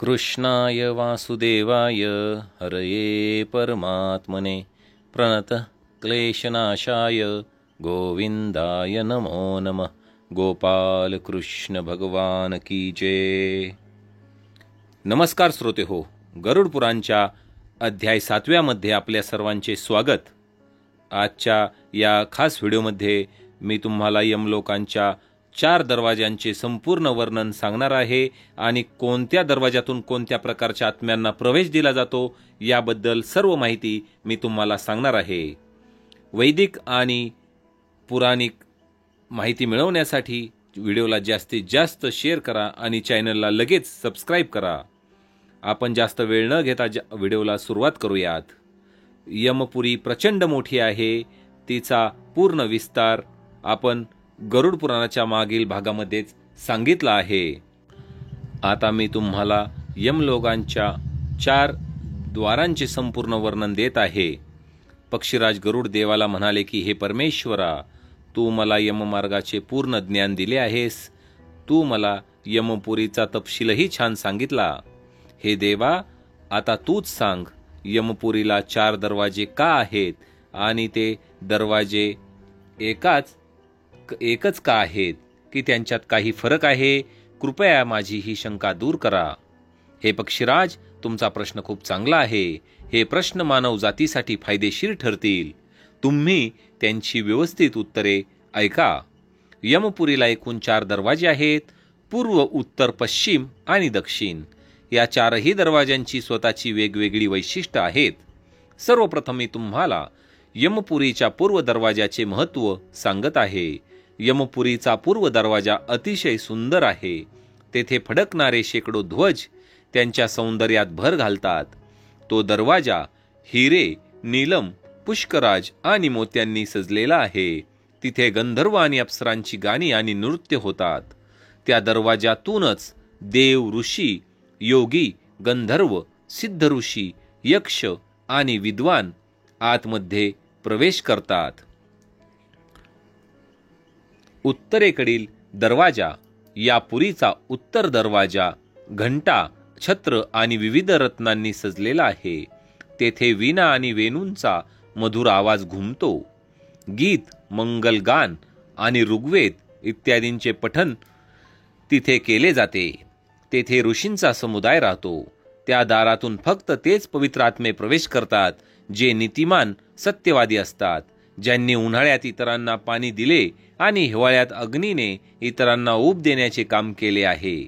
कृष्णाय वासुदेवाय हरये परमात्मने प्रणतः क्लेशनाशाय गोविंदाय नमो नमः। गोपाल कृष्ण भगवान की जय। नमस्कार श्रोते हो, गरुड पुराणच्या अध्याय 7व्या मध्ये आपल्या सर्वांचे स्वागत। आजच्या या खास व्हिडिओमध्ये मी तुम्हाला यमलोकांच्या 4 दरवाजांचे संपूर्ण वर्णन सांगणार आहे आणि कोणत्या दरवाजातून कोणत्या प्रकारच्या आत्म्यांना प्रवेश दिला जातो याबद्दल सर्व माहिती मी तुम्हाला सांगणार आहे। वैदिक आणि पुराणिक माहिती मिळवण्यासाठी व्हिडिओला जास्तीत जास्त शेअर करा आणि चॅनलला लगेच सबस्क्राइब करा। आपण जास्त वेळ न घेता व्हिडिओला सुरुवात करूयात। यमपुरी प्रचंड मोठी आहे, तिचा पूर्ण विस्तार आपण गरुड पुराणाच्या मागील भागामध्येच सांगितला आहे। आता मी तुम्हाला यमलोकांच्या 4 द्वारांचे संपूर्ण वर्णन देत आहे। पक्षीराज गरुड देवाला म्हणाले की हे परमेश्वरा, तू मला यममार्गाचे पूर्ण ज्ञान दिले आहेस, तू मला यमपुरीचा तपशीलही छान सांगितला। हे देवा, आता तूच सांग, यमपुरीला 4 दरवाजे का आहेत आणि ते दरवाजे एकच का आहेत की त्यांच्यात काही फरक आहे? कृपया माझी ही शंका दूर करा। हे पक्षीराज, तुमचा प्रश्न खूप चांगला आहे। हे प्रश्न मानव जातीसाठी फायदेशीर ठरतील। तुम्ही त्यांची व्यवस्थित उत्तरे ऐका। यमपुरीला एकूण 4 दरवाजे आहेत, पूर्व, उत्तर, पश्चिम आणि दक्षिण। या 4ही दरवाजांची स्वतःची वेगवेगळी वैशिष्ट्ये आहेत। सर्वप्रथम मी तुम्हाला यमपुरीच्या पूर्व दरवाजाचे महत्त्व सांगत आहे। यमपुरीचा पूर्व दरवाजा अतिशय सुंदर आहे। तेथे फडकणारे शेकडो ध्वज त्यांच्या सौंदर्यात भर घालतात। तो दरवाजा हिरे, नीलम, पुष्कराज आणि मोत्यांनी सजलेला आहे। तिथे गंधर्व आणि अप्सरांची गाणी आणि नृत्य होतात। त्या दरवाजातूनच देव, ऋषी, योगी, गंधर्व, सिद्ध ऋषी, यक्ष आणि विद्वान आतमध्ये प्रवेश करतात। उत्तरेकडील दरवाजा, या पुरीचा उत्तर दरवाजा घंटा, छत्र आणि विविध रत्नांनी सजलेला आहे। तेथे वीणा आणि वेणूंचा मधुर आवाज घुमतो। गीत, मंगलगान आणि ऋग्वेद इत्यादींचे पठण तिथे केले जाते। तेथे ऋषींचा समुदाय राहतो। त्या दारातून फक्त तेच पवित्र आत्मे प्रवेश करतात जे नीतिमान, सत्यवादी असतात, ज्यांनी उन्हाळ्यात इतरांना पाणी दिले आणि हिवाळ्यात अग्नीने इतरांना ऊब देण्याचे काम केले आहे,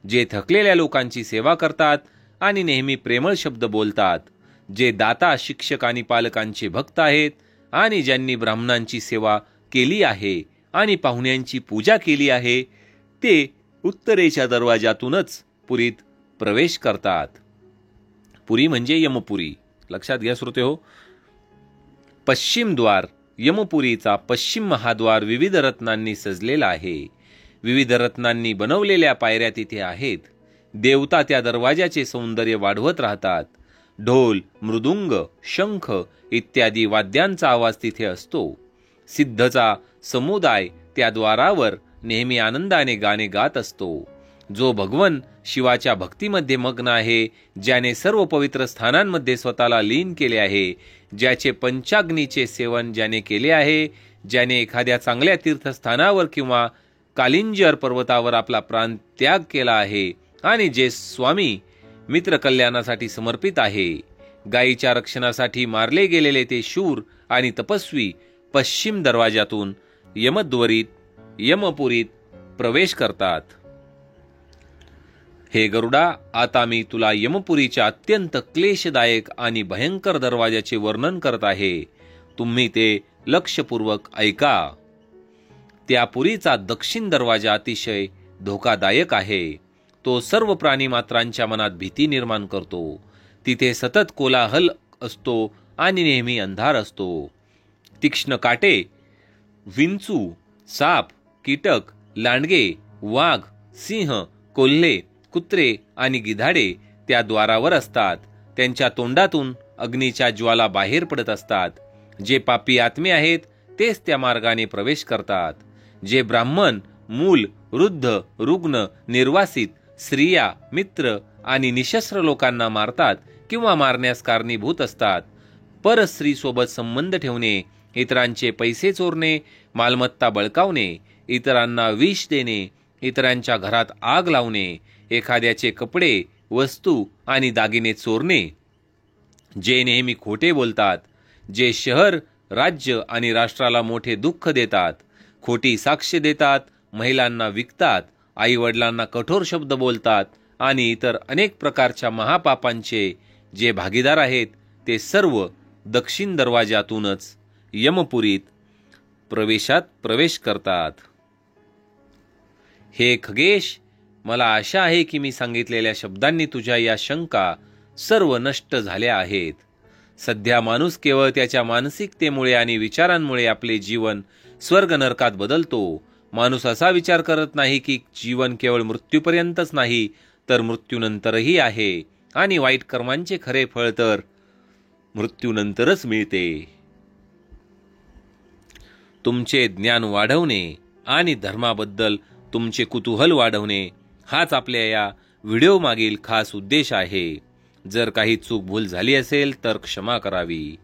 जे थकलेल्या लोकांची सेवा करतात आणि नेहमी प्रेमळ शब्द बोलतात, जे दाता, शिक्षक आणि पालकांचे भक्त आहेत आणि ज्यांनी ब्राह्मणांची सेवा केली आहे आणि पाहुण्यांची पूजा केली आहे, ते उत्तरेच्या दरवाजातूनच पुरीत प्रवेश करतात। पुरी म्हणजे यमपुरी, लक्षात घ्या श्रोते हो। पश्चिम द्वार, यमपुरीचा पश्चिम महाद्वार विविध रत्नांनी सजलेला आहे। विविध रत्नांनी बनवलेल्या पायऱ्या तिथे आहेत। देवता त्या दरवाजाचे सौंदर्य वाढवत राहतात। ढोल, मृदुंग, शंख इत्यादी वाद्यांचा आवाज तिथे असतो। सिद्धचा समुदाय त्या द्वारावर नेहमी आनंदाने गाणे गात असतो। जो भगवन शिवाच्या भक्तीमध्ये मग्न आहे, ज्याने सर्व पवित्र स्थानांमध्ये स्वतःला लीन केले आहे, ज्याचे पंचाग्नीचे सेवन ज्याने केले आहे, ज्याने एखाद्या चांगल्या तीर्थस्थानावर किंवा कालिंजर पर्वतावर आपला प्राण त्याग केला आहे आणि जे स्वामी मित्र कल्याणासाठी समर्पित आहे। गायीच्या रक्षणासाठी मारले गेलेले ते शूर आणि तपस्वी पश्चिम दरवाजातून यमपुरीत प्रवेश करतात। हे गरुडा, आता मी तुला यमपुरीच्या अत्यंत क्लेशदायक आणि भयंकर दरवाजाचे वर्णन करत आहे। तुम्ही ते लक्षपूर्वक ऐका। त्या पुरीचा दक्षिण दरवाजा अतिशय धोकादायक आहे। तो सर्व प्राणीमात्रांच्या मनात भीती निर्माण करतो। तिथे सतत कोलाहल असतो आणि नेहमी अंधार असतो। तीक्ष्ण काटे, विंचू, साप, कीटक, लांडगे, वाघ, सिंह, कोल्हे, कुत्रे आणि गिधाडे त्या द्वारावर असतात। त्यांच्या तोंडातून अग्नीच्या ज्वाला बाहेर पडत असतात। जे पापी आत्मे आहेत तेच त्या मार्गाने प्रवेश करतात। जे ब्राह्मण, मूल, वृद्ध, रुग्ण, निर्वासित, स्त्रिया, मित्र आणि निशस्त्र लोकांना मारतात किंवा मारण्यास कारणीभूत असतात. परस्त्रीसोबत संबंध ठेवणे, इतरांचे पैसे चोरणे, मालमत्ता बळकावणे, इतरांना विष देणे, इतरांच्या घरात आग लावणे, एखाद्याचे कपडे, वस्तू आणि दागिने चोरणे, जे नेहमी खोटे बोलतात, जे शहर, राज्य आणि राष्ट्राला मोठे दुःख देतात, खोटी साक्ष देतात, महिलांना विकतात, आई-वडिलांना कठोर शब्द बोलतात आणि इतर अनेक प्रकारच्या महापापांचे जे भागीदार आहेत, ते सर्व दक्षिण दरवाजातूनच यमपुरीत प्रवेश करतात. हे खगेश, मला आशा आहे की मी सांगितलेल्या शब्दांनी तुझ्या या शंका सर्व नष्ट झाल्या आहेत. सध्या माणूस केवळ त्याच्या मानसिकतेमुळे आणि विचारांमुळे आपले जीवन स्वर्ग नरकात बदलतो. माणूस असा विचार करत नाही की जीवन केवळ मृत्यूपर्यंतच नाही, तर मृत्यूनंतरही आहे आणि वाईट कर्मांचे खरे फळ तर मृत्यूनंतरच मिळते. तुमचे ज्ञान वाढवणे आणि धर्माबद्दल तुमचे कुतूहल वाढवणे हाच आपल्या या व्हिडिओ मागील खास उद्देश आहे. जर काही चूक भूल झाली असेल तर क्षमा करावी.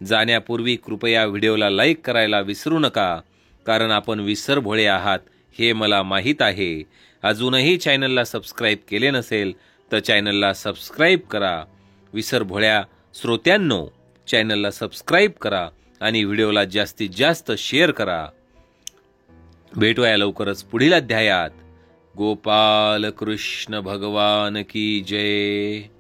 जाण्यापूर्वी कृपया व्हिडिओला लाईक करायला विसरू नका, कारण आपण विसरभोळे आहात हे मला माहीत आहे. अजूनही चॅनलला सबस्क्राईब केले नसेल तर चॅनलला सबस्क्राईब करा. विसरभोळ्या श्रोत्यांनो, चॅनलला सबस्क्राईब करा आणि व्हिडिओला जास्तीत जास्त शेअर करा. भेटूया लवकरच पुढील अध्यायात. गोपाल कृष्ण भगवान की जय.